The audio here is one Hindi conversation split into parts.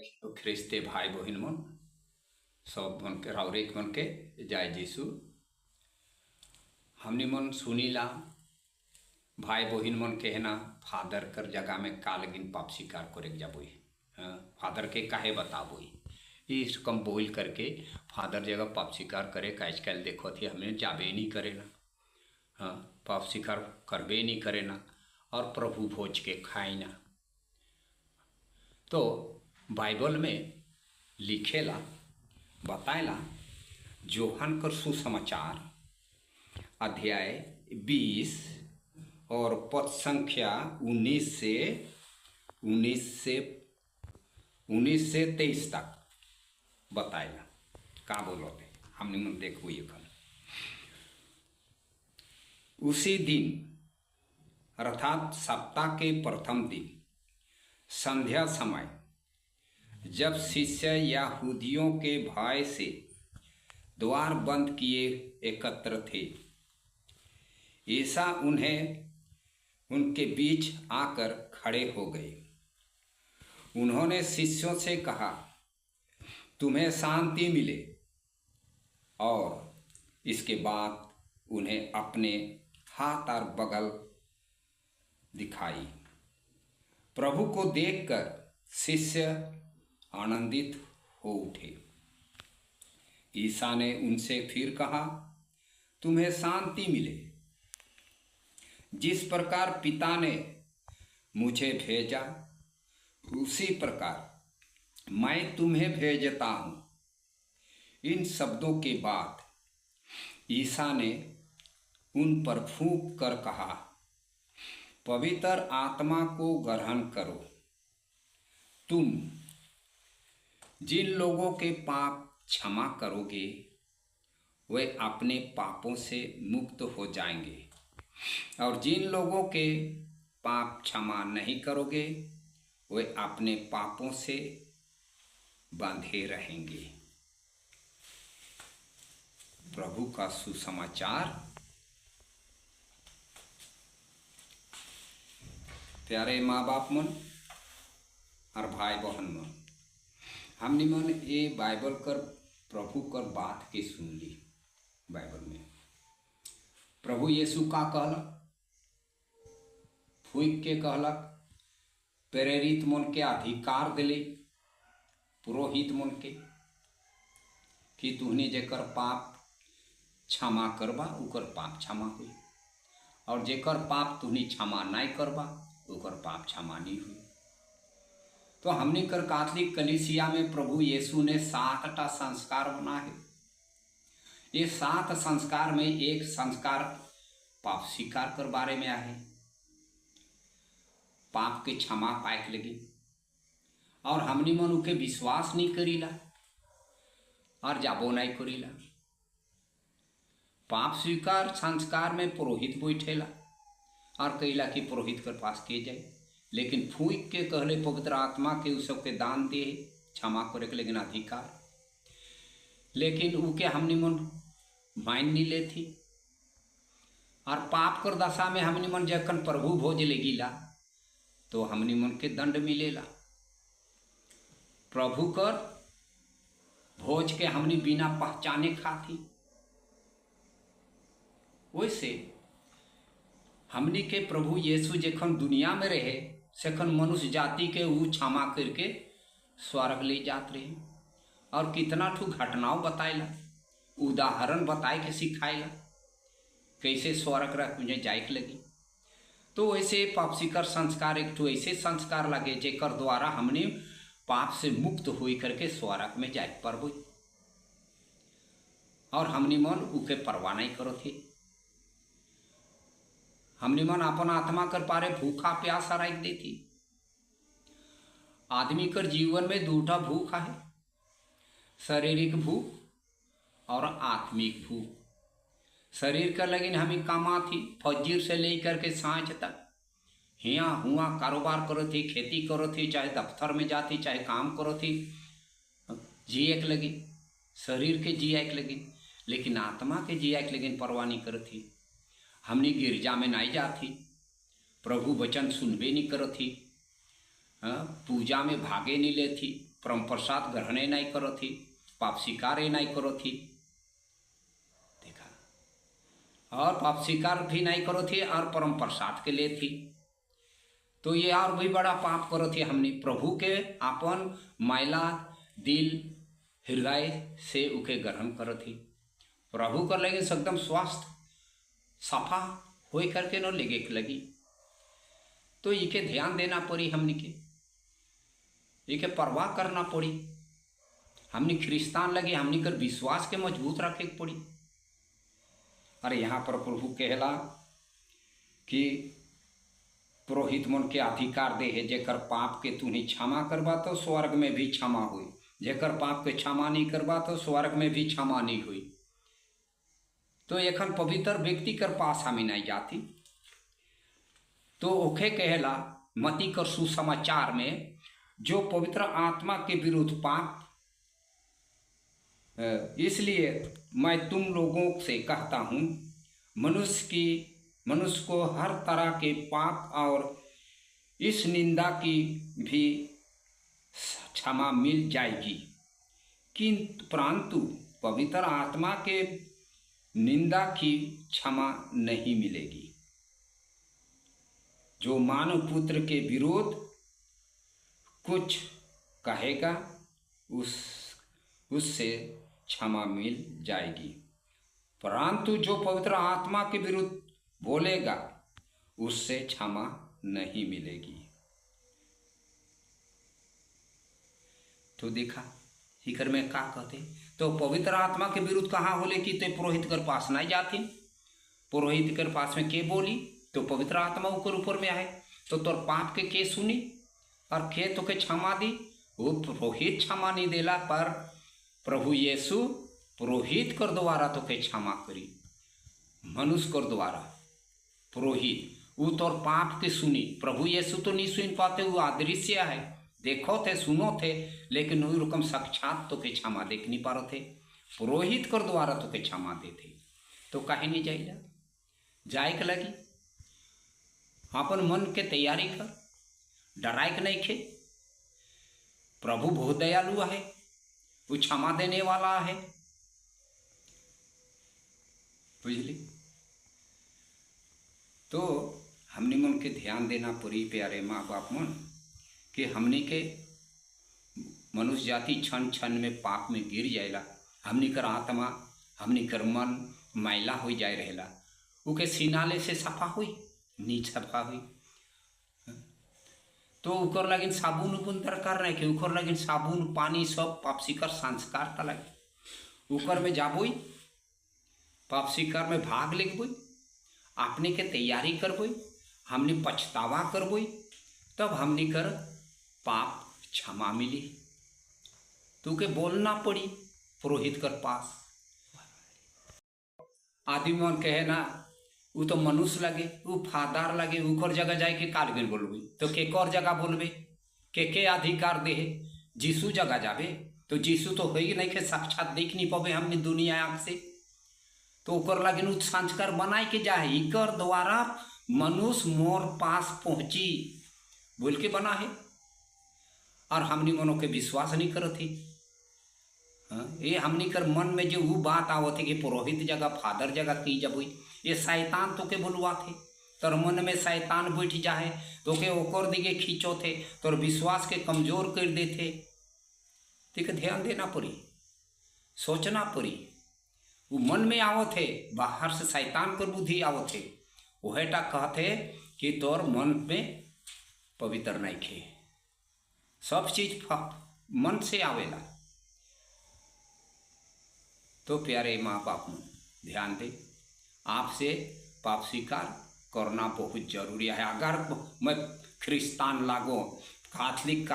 ख्रिस्ते भाई बहन मन सब मन के रावरेक मन के जय जीशु। हमनी मन सुनीला भाई बहन मन के है ना फादर कर जगह में कालगिन पाप स्वीकार करे जाबोई। फादर के काहे बताबोई इस कम बोल करके फादर जगह पाप स्वीकार करे। आजकल देखो थे हमें जाबे नहीं करे ना, हाँ पाप स्वीकार करबे नहीं करे ना और प्रभु भोज के खाए ना। तो बाइबल में लिखेला बताएला जोहन कर सुसमाचार अध्याय 20 और पद संख्या 19 से 23 तक बताएला का बोलोते हमने मन देखो ये कल। उसी दिन अर्थात सप्ताह के प्रथम दिन संध्या समय जब शिष्य यहूदियों के भय से द्वार बंद किए एकत्र थे, ईसा उन्हें उनके बीच आकर खड़े हो गए। उन्होंने शिष्यों से कहा, तुम्हें शांति मिले। और इसके बाद उन्हें अपने हाथ और बगल दिखाई। प्रभु को देखकर शिष्य आनंदित हो उठे। ईसा ने उनसे फिर कहा, तुम्हें शांति मिले। जिस प्रकार पिता ने मुझे भेजा उसी प्रकार मैं तुम्हें भेजता हूँ। इन शब्दों के बाद ईसा ने उन पर फूंक कर कहा, पवित्र आत्मा को ग्रहण करो। तुम जिन लोगों के पाप क्षमा करोगे वे अपने पापों से मुक्त हो जाएंगे, और जिन लोगों के पाप क्षमा नहीं करोगे वे अपने पापों से बंधे रहेंगे। प्रभु का सुसमाचार। प्यारे माँ बाप मन और भाई बहन मन, हमने मन ये बाइबल कर प्रभु कर बात के सुन ली। बाइबल में प्रभु यीशु का कहलक, फूक के कहलक, प्रेरित मन के अधिकार दिले पुरोहित मन के कि तुहने जेकर पाप क्षमा करबा उकर पाप क्षमा हुई, और जेकर पाप तुहने क्षमा नहीं करबा उकर पाप क्षमा नहीं हुई। तो हमने कर कैथोलिक कलीसिया में प्रभु यीशु ने 7टा संस्कार बना है। ये 7 संस्कार में एक संस्कार पाप स्वीकार कर बारे में आहे, पाप के क्षमा पाए लगी। और हमने मन उके विश्वास नहीं करीला और जाबो नहीं करीला। पाप स्वीकार संस्कार में पुरोहित बैठेला और कहिला कि पुरोहित के पास के जाए, लेकिन फूक के कहले पवित्र आत्मा के उ सबके दान दे क्षमा करे के लेकिन अधिकार, लेकिन उके हमने मन मान नहीं ले थी। और पाप कर दशा में हमने मन जखन प्रभु भोज लेगिला तो हमने मन के दंड मिलेला। प्रभु कर भोज के हमने बिना पहचाने खाती। वैसे हमने के प्रभु यीशु जखन दुनिया में रहे सखन मनुष्य जाति के ऊ क्षमा करके स्वर्ग ले जात रहे, और कितना ठू घटनाओं बताएला, उदाहरण बताए के सिखाएला कैसे स्वर्ग रह मुझे जाए लगी। तो वैसे पाप स्वीकार संस्कार एक ठू ऐसे संस्कार लगे जेकर द्वारा हमने पाप से मुक्त होई करके स्वर्ग में जाए परबो, और हमने मन उके परवाह नहीं करो थे। हमने मन अपन आत्मा कर पारे भूखा प्यासा रख देती। आदमी कर जीवन में 2टा भूख है, शारीरिक भूख और आत्मिक भूख। शरीर का लगिन हमें कामा थी फजीर से लेकर के सांझ तक हिया हुआ कारोबार करो थी, खेती करो थी, चाहे दफ्तर में जाती चाहे काम करो थी, जिए के लगी शरीर के जिया के लगी, लेकिन आत्मा के जिया के लगिन परवाह नहीं करो थी। हमने गिरजा में नहीं जाती, प्रभु वचन सुनबे नहीं करो थी, पूजा में भागे नहीं लेती, परम प्रसाद ग्रहणे नहीं करो थी, पाप स्वीकार नहीं करो थी, देखा, और पाप स्वीकार भी नहीं करो थी और परम प्रसाद के लिए थी। तो ये और भी बड़ा पाप करो थी हमने प्रभु के अपन मैला दिल हृदय से उके ग्रहण करो थी। प्रभु कर लगे एकदम स्वास्थ्य सफा हो करके न लेगे लगी। तो इके ध्यान देना पड़ी, हमने के इके परवाह करना पड़ी, हमने ख्रिस्तान लगे, हमने कर विश्वास के मजबूत रखे पड़ी। अरे यहाँ पर प्रभु कहला कि पुरोहित मन के अधिकार दे है, जेकर पाप के तू नहीं क्षमा करवा तो स्वर्ग में भी क्षमा हुई, जेकर पाप के क्षमा नहीं करवा तो स्वर्ग में भी क्षमा नहीं हुई। तो एखन पवित्र व्यक्ति कर पास हमें नहीं जाती। तो ओखे कहला मती कर सुसमाचार में, जो पवित्र आत्मा के विरुद्ध पाप, इसलिए मैं तुम लोगों से कहता हूँ मनुष्य को हर तरह के पाप और इस निंदा की भी क्षमा मिल जाएगी, किंतु परंतु पवित्र आत्मा के निंदा की क्षमा नहीं मिलेगी। जो मानव पुत्र के विरोध कुछ कहेगा उससे क्षमा मिल जाएगी, परंतु जो पवित्र आत्मा के विरुद्ध बोलेगा उससे क्षमा नहीं मिलेगी। तो देखा हिकर में क्या कहते, तो पवित्र आत्मा के विरुद्ध कहाँ होले कि ते पुरोहित कर पास नहीं जाती, पुरोहित कर पास में के बोली तो पवित्र आत्मा ऊपर ऊपर में आए, तो तोर पाप के सुनी और के तो के क्षमा दी। वो पुरोहित क्षमा नहीं देला, पर प्रभु यीशु पुरोहित कर द्वारा तो के क्षमा करी, मनुष्य कर द्वारा पुरोहित वो तोर पाप के सुनी। प्रभु यीशु तो नहीं सुन पाते, वो अदृश्य है, देखो थे सुनो थे, लेकिन वही रकम साक्षात तो के क्षमा देख नहीं पा रहे थे, पुरोहित कर द्वारा तो के क्षमा देते। तो काहे नहीं जाइला, जाए के लगी अपन मन के तैयारी कर, डराए के नहीं खे। प्रभु बहुत दयालु है, वो क्षमा देने वाला है, बुझली। तो हमने मन के ध्यान देना पड़ी प्यारे माँ बाप मन, कि हमने के मनुष्य जाति क्षण क्षण में पाप में गिर जाएला, हमने कर आत्मा हमने कर मन मैला हो जाए रहेला, उके सिनाले से सफा हुई नीच सफा हुई। तो उकर लगिन साबुन उबुन दरकार नहीं के, उकर लगिन साबुन पानी सब पापसिकर संस्कार का लगे, उकर में जाबोई पापसिकर में भाग लेबोई, अपने के तैयारी करबोई, हमने पछतावा करबोई, तब हमने कर पाप क्षमा मिली। तू के बोलना पड़ी पुरोहित कर पास। आदमी मन कहे ना वो तो मनुष्य लगे, वो फादार लगे, ऊपर जगह जाए के काल बिन बोलबे, तो के और जगह बोलबे, के अधिकार दे है, जीसु जगह जाबे, तो जीसु तो है नहीं के साक्षात देख नहीं पावे हमने दुनिया आँख से, तो ओकर लगिन संस्कार बनाए के जाए, इकर द्वारा मनुष्य मोर पास पहुँची बोल के बना है, और हमने मनो के विश्वास नहीं करत है। ये हमने कर मन में जो वो बात आवत है कि पुरोहित जगह फादर जगह की जब हुई, ये शैतान तो के बोलवा थे, तोर मन में शैतान बैठ जाए तो के ओकर दिगे खींचो थे, तोर विश्वास के कमजोर कर देते। ठीक है, ध्यान देना पड़ी, सोचना पड़ी, वो मन में आवत है, बाहर से शैतान कर बुद्धि आवत है, वहटा कहते कि तोर मन में पवित्र नहीं खे, सब चीज मन से आवेला। तो प्यारे माँ बाप ध्यान दे, आपसे पाप स्वीकार करना बहुत जरूरी है। अगर मैं ख्रिस्तान लागो कैथलिक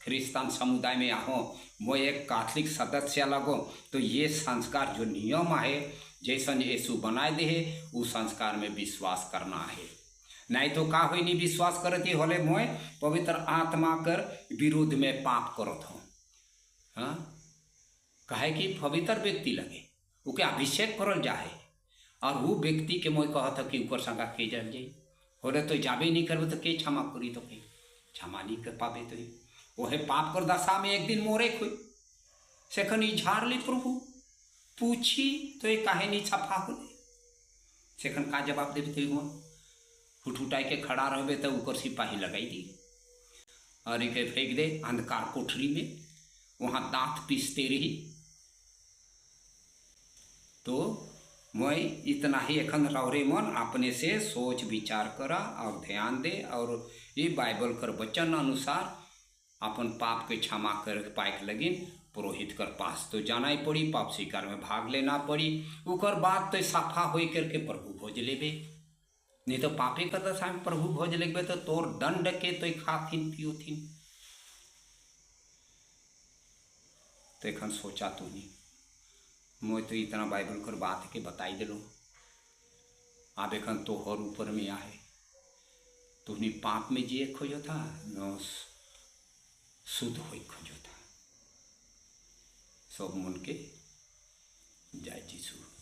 ख्रिस्तान समुदाय में आहो, मैं एक कैथलिक सदस्य लगो, तो ये संस्कार जो नियम है जैसन यीशु बनाए दे है उस संस्कार में विश्वास करना है। नहीं तो का हुई नहीं विश्वास करती होले मैं पवित्र आत्मा कर विरोध में पाप करत हूँ। हाँ, कहे कि पवित्र व्यक्ति लगे उके अभिषेक करल जाए, और वो व्यक्ति के मैं कहता कि ऊपर संगा के जल जाए होले, तो जाबे नहीं करबे तो के क्षमा करी, तो के क्षमा नहीं कर पाबे, तो वह पाप कर दशा में एक दिन मोरे खोई सेखन इझार ली प्रभु पूछी तो ये काहे नहीं छफा होले सेखन का जवाब देवे थे हुआ हुटहुटाई के खड़ा रहबे तो ऊपर सिपाही लगाई दी और इके फेंक दे अंधकार कोठरी में, वहाँ दांत पीसते रही। तो मैं इतना ही एखन रौरे मन अपने से सोच विचार करा और ध्यान दे और ये बाइबल कर वचन अनुसार अपन पाप के क्षमा कर पाए लगिन पुरोहित कर पास तो जाना ही पड़ी, पाप स्वीकार में भाग लेना पड़ी, उकर बाद तो साफा हो करके प्रभु भोज लेबे। नहीं तो पापे कर दशा में प्रभु भोज लेबे तो तोर दंड के तो खाथिन पियोथिन। तो एखन सोचा तू नहीं, मैं तो इतना बाइबल कर बात के बताई दिलो, अब एखन तोहर ऊपर में आए तुहनी पाप में जिए खोजो था न शुद्ध हो खोजो था। सब मन के जय जीसू।